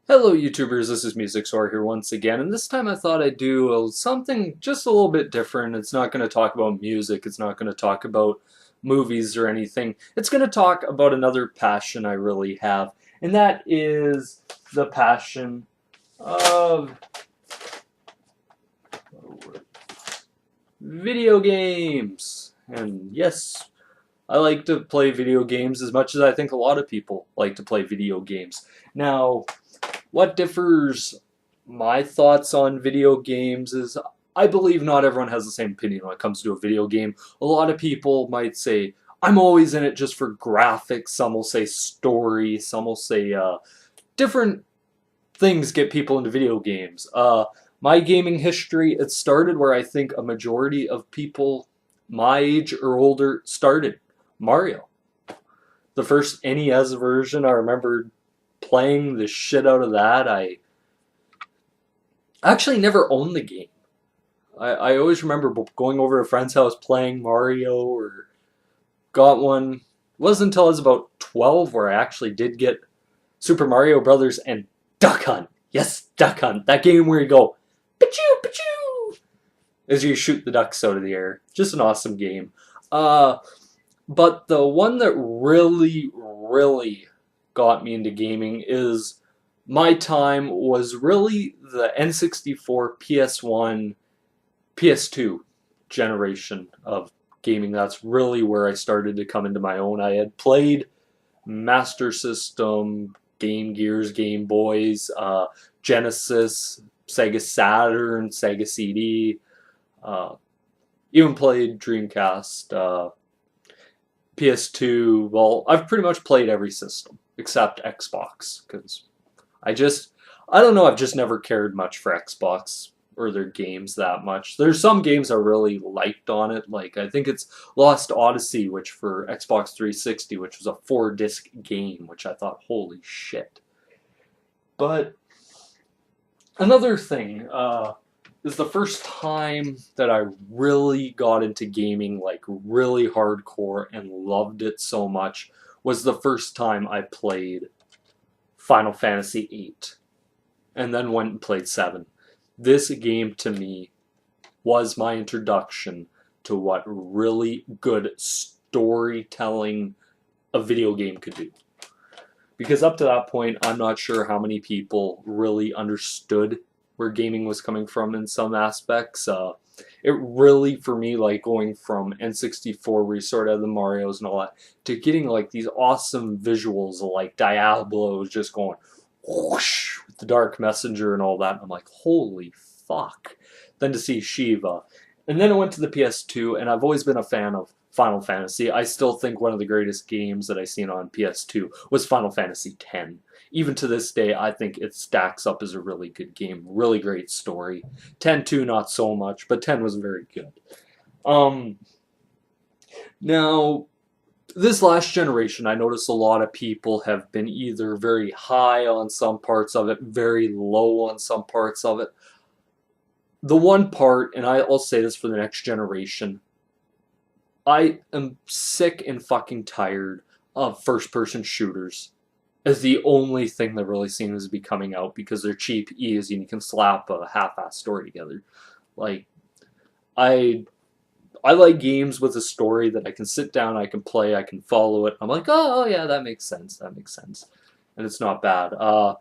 Hello YouTubers, this is MusicsWhore here once again, and this time I thought I'd do something just a little bit different. It's not going to talk about music, it's not going to talk about movies or anything. It's going to talk about another passion I really have, and that is the passion of video games. And yes, I like to play video games as much as I think a lot of people like to play video games. Now, what differs my thoughts on video games is I believe not everyone has the same opinion when it comes to a video game. A lot of people might say, I'm always in it just for graphics. Some will say story. Some will say different things get people into video games. My gaming history, it started where I think a majority of people my age or older started. Mario. The first NES version, I remember playing the shit out of that. I actually never owned the game. I always remember going over to a friend's house playing Mario or got one. It wasn't until I was about 12 where I actually did get Super Mario Brothers and Duck Hunt. Yes, Duck Hunt. That game where you go, Pichu, Pichu, as you shoot the ducks out of the air. Just an awesome game. But the one that really got me into gaming is my time was really the N64, PS1, PS2 generation of gaming. That's really where I started to come into my own. I had played Master System, Game Gears, Game Boys, Genesis, Sega Saturn, Sega CD, even played Dreamcast, PS2. Well, I've pretty much played every system except Xbox because I don't know, I've just never cared much for Xbox or their games that much. There's some games I really liked on it, like I think it's Lost Odyssey, which for Xbox 360, which was a 4-disc game, which I thought, holy shit. But another thing is the first time that I really got into gaming, like really hardcore and loved it so much, was the first time I played Final Fantasy VIII and then went and played 7. This game to me was my introduction to what really good storytelling a video game could do. Because up to that point, I'm not sure how many people really understood where gaming was coming from in some aspects. It really, for me, like going from N64, where you sort of had the Marios and all that, to getting like these awesome visuals like Diablo just going whoosh with the Dark Messenger and all that. And I'm like, holy fuck. Then to see Shiva. And then I went to the PS2, and I've always been a fan of Final Fantasy. I still think one of the greatest games that I seen on PS2 was Final Fantasy X. Even to this day, I think it stacks up as a really good game. Really great story. 10 too, not so much, but 10 was very good. Now, this last generation, I notice a lot of people have been either very high on some parts of it, very low on some parts of it. The one part, and I'll say this for the next generation, I am sick and fucking tired of first-person shooters as the only thing that really seems to be coming out because they're cheap, easy, and you can slap a half-assed story together. Like, I like games with a story that I can sit down, I can play, I can follow it. I'm like, oh yeah, that makes sense, and it's not bad. I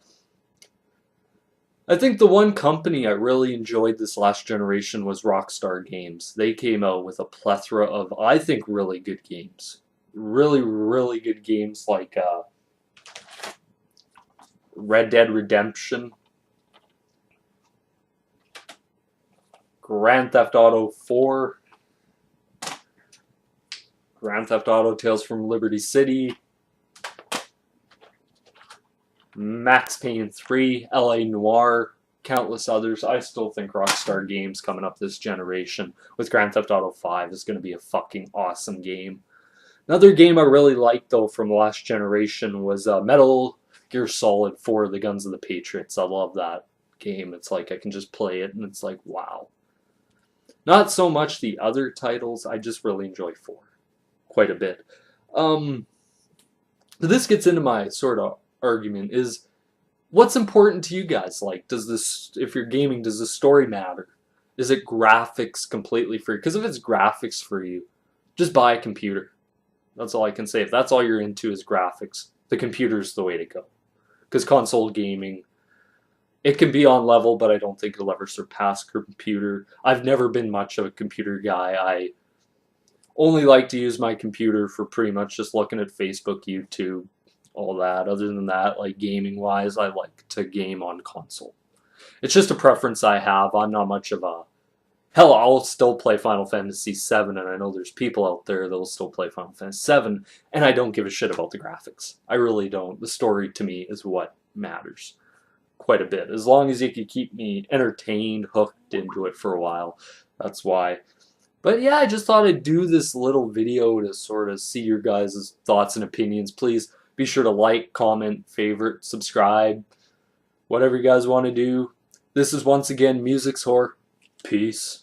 think the one company I really enjoyed this last generation was Rockstar Games. They came out with a plethora of, I think, really good games. Really good games like Red Dead Redemption, Grand Theft Auto 4, Grand Theft Auto Tales from Liberty City, Max Payne 3, LA Noire, countless others. I still think Rockstar Games coming up this generation with Grand Theft Auto 5 is going to be a fucking awesome game. Another game I really liked, though, from the last generation was Metal Gear Solid 4, The Guns of the Patriots. I love that game. It's like I can just play it, and it's like, wow. Not so much the other titles. I just really enjoy 4 quite a bit. This gets into my sort of argument is what's important to you guys? Like, does this, if you're gaming, does the story matter? Is it graphics completely free? Because if it's graphics for you, just buy a computer. That's all I can say. If that's all you're into is graphics, the computer's the way to go. Because console gaming, it can be on level, but I don't think it'll ever surpass computer. I've never been much of a computer guy. I only like to use my computer for pretty much just looking at Facebook, YouTube, all that. Other than that, like gaming wise, I like to game on console. It's just a preference I have. I'm not much of a... Hell, I'll still play Final Fantasy VII, and I know there's people out there that'll still play Final Fantasy VII, and I don't give a shit about the graphics. I really don't. The story, to me, is what matters quite a bit. As long as you can keep me entertained, hooked into it for a while, that's why. But yeah, I just thought I'd do this little video to sort of see your guys' thoughts and opinions. Please be sure to like, comment, favorite, subscribe, whatever you guys want to do. This is once again MusicsWhore. Peace.